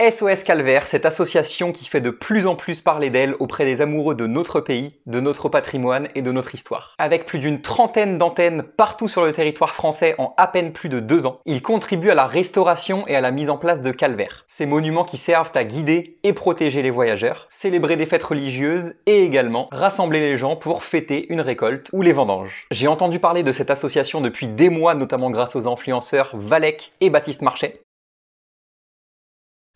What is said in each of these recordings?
SOS Calvaire, cette association qui fait de plus en plus parler d'elle auprès des amoureux de notre pays, de notre patrimoine et de notre histoire. Avec plus d'une trentaine d'antennes partout sur le territoire français en à peine plus de 2 ans, il contribue à la restauration et à la mise en place de calvaires. Ces monuments qui servent à guider et protéger les voyageurs, célébrer des fêtes religieuses et également rassembler les gens pour fêter une récolte ou les vendanges. J'ai entendu parler de cette association depuis des mois, notamment grâce aux influenceurs Valek et Baptiste Marchais,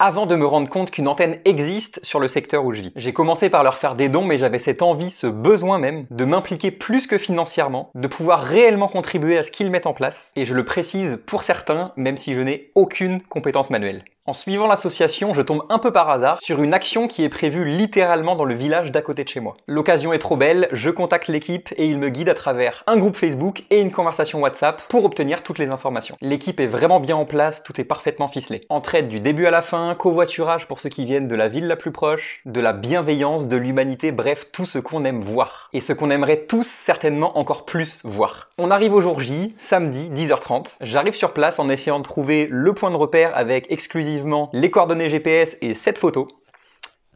avant de me rendre compte qu'une antenne existe sur le secteur où je vis. J'ai commencé par leur faire des dons, mais j'avais cette envie, ce besoin même, de m'impliquer plus que financièrement, de pouvoir réellement contribuer à ce qu'ils mettent en place, et je le précise pour certains, même si je n'ai aucune compétence manuelle. En suivant l'association, je tombe un peu par hasard sur une action qui est prévue littéralement dans le village d'à côté de chez moi. L'occasion est trop belle, je contacte l'équipe et ils me guident à travers un groupe Facebook et une conversation WhatsApp pour obtenir toutes les informations. L'équipe est vraiment bien en place, tout est parfaitement ficelé. Entraide du début à la fin, covoiturage pour ceux qui viennent de la ville la plus proche, de la bienveillance, de l'humanité, bref, tout ce qu'on aime voir. Et ce qu'on aimerait tous certainement encore plus voir. On arrive au jour J, samedi, 10h30. J'arrive sur place en essayant de trouver le point de repère avec exclusivement les coordonnées GPS et cette photo.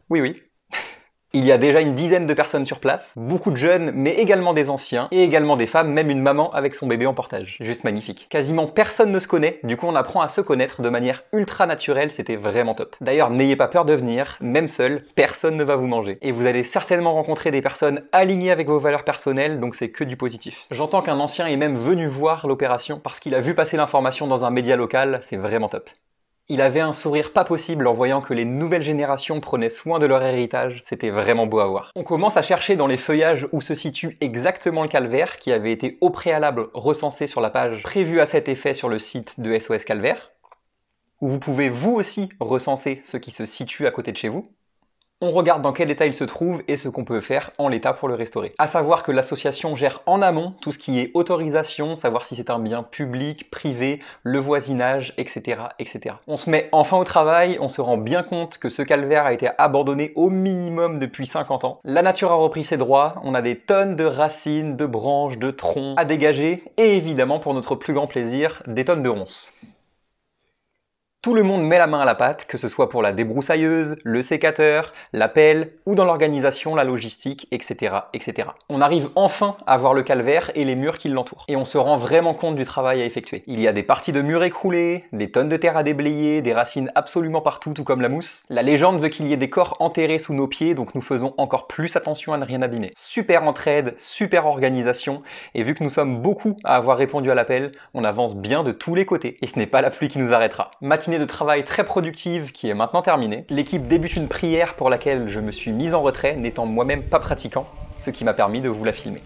Oui. Il y a déjà une dizaine de personnes sur place, beaucoup de jeunes, mais également des anciens, et également des femmes, même une maman avec son bébé en portage. Juste magnifique. Quasiment personne ne se connaît, du coup on apprend à se connaître de manière ultra naturelle, c'était vraiment top. D'ailleurs, n'ayez pas peur de venir, même seul, personne ne va vous manger. Et vous allez certainement rencontrer des personnes alignées avec vos valeurs personnelles, donc c'est que du positif. J'entends qu'un ancien est même venu voir l'opération parce qu'il a vu passer l'information dans un média local, c'est vraiment top. Il avait un sourire pas possible en voyant que les nouvelles générations prenaient soin de leur héritage, c'était vraiment beau à voir. On commence à chercher dans les feuillages où se situe exactement le calvaire qui avait été au préalable recensé sur la page prévue à cet effet sur le site de SOS Calvaire, où vous pouvez vous aussi recenser ce qui se situe à côté de chez vous. On regarde dans quel état il se trouve et ce qu'on peut faire en l'état pour le restaurer. À savoir que l'association gère en amont tout ce qui est autorisation, savoir si c'est un bien public, privé, le voisinage, etc., etc. On se met enfin au travail, on se rend bien compte que ce calvaire a été abandonné au minimum depuis 50 ans. La nature a repris ses droits, on a des tonnes de racines, de branches, de troncs à dégager et évidemment, pour notre plus grand plaisir, des tonnes de ronces. Tout le monde met la main à la pâte, que ce soit pour la débroussailleuse, le sécateur, la pelle, ou dans l'organisation, la logistique, etc., etc. On arrive enfin à voir le calvaire et les murs qui l'entourent. Et on se rend vraiment compte du travail à effectuer. Il y a des parties de murs écroulées, des tonnes de terre à déblayer, des racines absolument partout, tout comme la mousse. La légende veut qu'il y ait des corps enterrés sous nos pieds, donc nous faisons encore plus attention à ne rien abîmer. Super entraide, super organisation, et vu que nous sommes beaucoup à avoir répondu à l'appel, on avance bien de tous les côtés. Et ce n'est pas la pluie qui nous arrêtera. Matinée de travail très productive qui est maintenant terminée. L'équipe débute une prière pour laquelle je me suis mise en retrait, n'étant moi-même pas pratiquant, ce qui m'a permis de vous la filmer.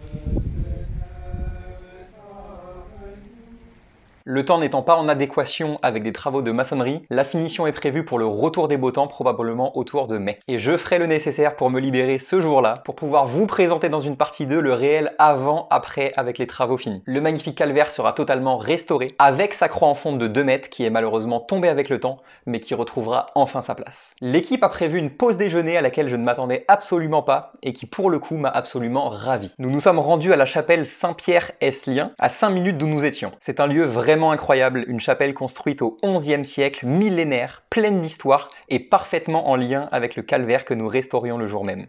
Le temps n'étant pas en adéquation avec des travaux de maçonnerie, la finition est prévue pour le retour des beaux temps, probablement autour de mai. Et je ferai le nécessaire pour me libérer ce jour-là, pour pouvoir vous présenter dans une partie 2 le réel avant-après avec les travaux finis. Le magnifique calvaire sera totalement restauré, avec sa croix en fonte de 2 mètres qui est malheureusement tombée avec le temps, mais qui retrouvera enfin sa place. L'équipe a prévu une pause déjeuner à laquelle je ne m'attendais absolument pas, et qui pour le coup m'a absolument ravi. Nous nous sommes rendus à la chapelle Saint-Pierre-Esslien, à 5 minutes d'où nous étions. C'est un lieu vraiment incroyable, une chapelle construite au XIe siècle, millénaire, pleine d'histoire et parfaitement en lien avec le calvaire que nous restaurions le jour même.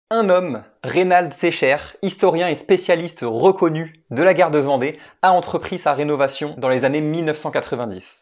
Un homme, Reynald Secher, historien et spécialiste reconnu de la guerre de Vendée, a entrepris sa rénovation dans les années 1990.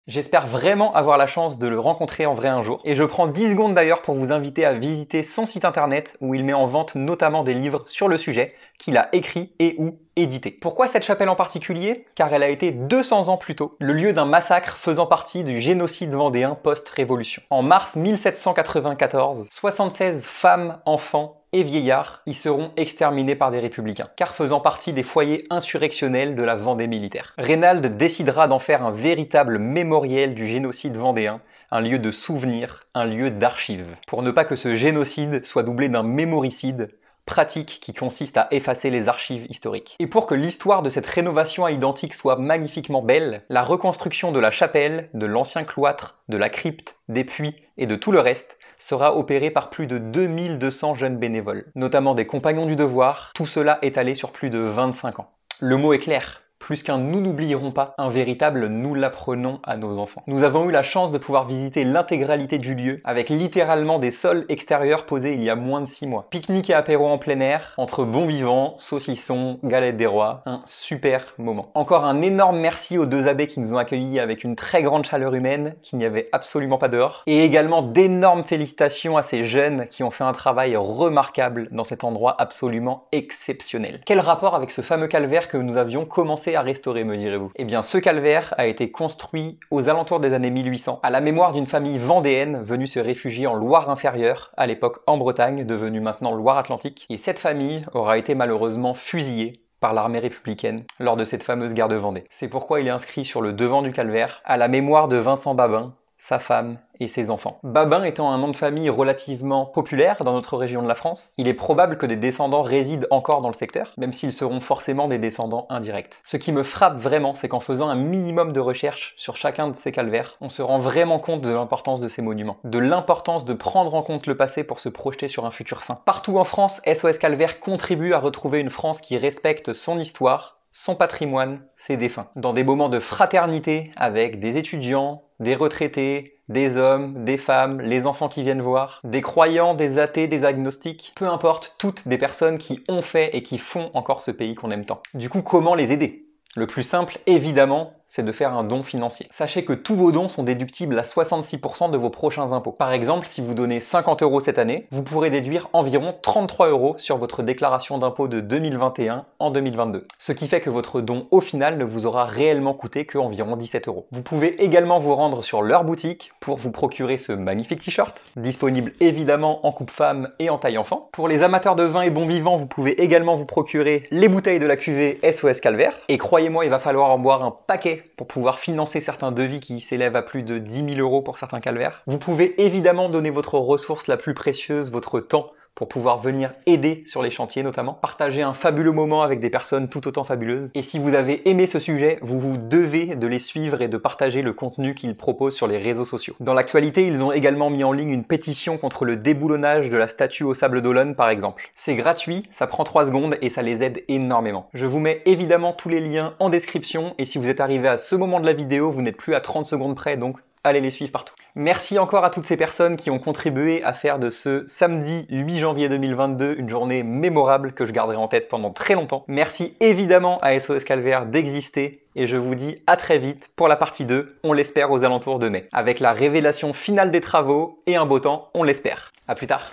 J'espère vraiment avoir la chance de le rencontrer en vrai un jour. Et je prends 10 secondes d'ailleurs pour vous inviter à visiter son site internet où il met en vente notamment des livres sur le sujet qu'il a écrit et ou édité. Pourquoi cette chapelle en particulier? Car elle a été 200 ans plus tôt le lieu d'un massacre faisant partie du génocide vendéen post-révolution. En mars 1794, 76 femmes, enfants et vieillards y seront exterminés par des républicains, car faisant partie des foyers insurrectionnels de la Vendée militaire. Reynald décidera d'en faire un véritable mémoriel du génocide vendéen, un lieu de souvenir, un lieu d'archives, pour ne pas que ce génocide soit doublé d'un mémoricide, pratique qui consiste à effacer les archives historiques. Et pour que l'histoire de cette rénovation à identique soit magnifiquement belle, la reconstruction de la chapelle, de l'ancien cloître, de la crypte, des puits et de tout le reste sera opérée par plus de 2200 jeunes bénévoles, notamment des compagnons du devoir, tout cela étalé sur plus de 25 ans. Le mot est clair, Plus qu'un nous n'oublierons pas, un véritable nous l'apprenons à nos enfants. Nous avons eu la chance de pouvoir visiter l'intégralité du lieu, avec littéralement des sols extérieurs posés il y a moins de 6 mois. Pique-nique et apéro en plein air, entre bons vivants, saucissons, galettes des rois, un super moment. Encore un énorme merci aux 2 abbés qui nous ont accueillis avec une très grande chaleur humaine, qu'il n'y avait absolument pas dehors. Et également d'énormes félicitations à ces jeunes qui ont fait un travail remarquable dans cet endroit absolument exceptionnel. Quel rapport avec ce fameux calvaire que nous avions commencé à restaurer, me direz-vous? Eh bien, ce calvaire a été construit aux alentours des années 1800, à la mémoire d'une famille vendéenne venue se réfugier en Loire-Inférieure, à l'époque en Bretagne, devenue maintenant Loire-Atlantique. Et cette famille aura été malheureusement fusillée par l'armée républicaine lors de cette fameuse guerre de Vendée. C'est pourquoi il est inscrit sur le devant du calvaire, à la mémoire de Vincent Babin, sa femme et ses enfants. Babin étant un nom de famille relativement populaire dans notre région de la France, il est probable que des descendants résident encore dans le secteur, même s'ils seront forcément des descendants indirects. Ce qui me frappe vraiment, c'est qu'en faisant un minimum de recherche sur chacun de ces calvaires, on se rend vraiment compte de l'importance de ces monuments, de l'importance de prendre en compte le passé pour se projeter sur un futur sain. Partout en France, SOS Calvaire contribue à retrouver une France qui respecte son histoire, son patrimoine, ses défunts. Dans des moments de fraternité avec des étudiants, des retraités, des hommes, des femmes, les enfants qui viennent voir, des croyants, des athées, des agnostiques, peu importe, toutes des personnes qui ont fait et qui font encore ce pays qu'on aime tant. Du coup, comment les aider? Le plus simple, évidemment, c'est de faire un don financier. Sachez que tous vos dons sont déductibles à 66% de vos prochains impôts. Par exemple, si vous donnez 50 € cette année, vous pourrez déduire environ 33 € sur votre déclaration d'impôt de 2021 en 2022. Ce qui fait que votre don au final ne vous aura réellement coûté que environ 17 €. Vous pouvez également vous rendre sur leur boutique pour vous procurer ce magnifique t-shirt, disponible évidemment en coupe femme et en taille enfant. Pour les amateurs de vin et bons vivants, vous pouvez également vous procurer les bouteilles de la cuvée SOS Calvaire. Et croyez-moi, il va falloir en boire un paquet pour pouvoir financer certains devis qui s'élèvent à plus de 10 000 € pour certains calvaires. Vous pouvez évidemment donner votre ressource la plus précieuse, votre temps, pour pouvoir venir aider sur les chantiers notamment, partager un fabuleux moment avec des personnes tout autant fabuleuses. Et si vous avez aimé ce sujet, vous vous devez de les suivre et de partager le contenu qu'ils proposent sur les réseaux sociaux. Dans l'actualité, ils ont également mis en ligne une pétition contre le déboulonnage de la statue au Sable d'Olonne par exemple. C'est gratuit, ça prend 3 secondes et ça les aide énormément. Je vous mets évidemment tous les liens en description et si vous êtes arrivé à ce moment de la vidéo, vous n'êtes plus à 30 secondes près, donc allez les suivre partout. Merci encore à toutes ces personnes qui ont contribué à faire de ce samedi 8 janvier 2022 une journée mémorable que je garderai en tête pendant très longtemps. Merci évidemment à SOS Calvaire d'exister et je vous dis à très vite pour la partie 2, on l'espère aux alentours de mai, avec la révélation finale des travaux et un beau temps, on l'espère. À plus tard.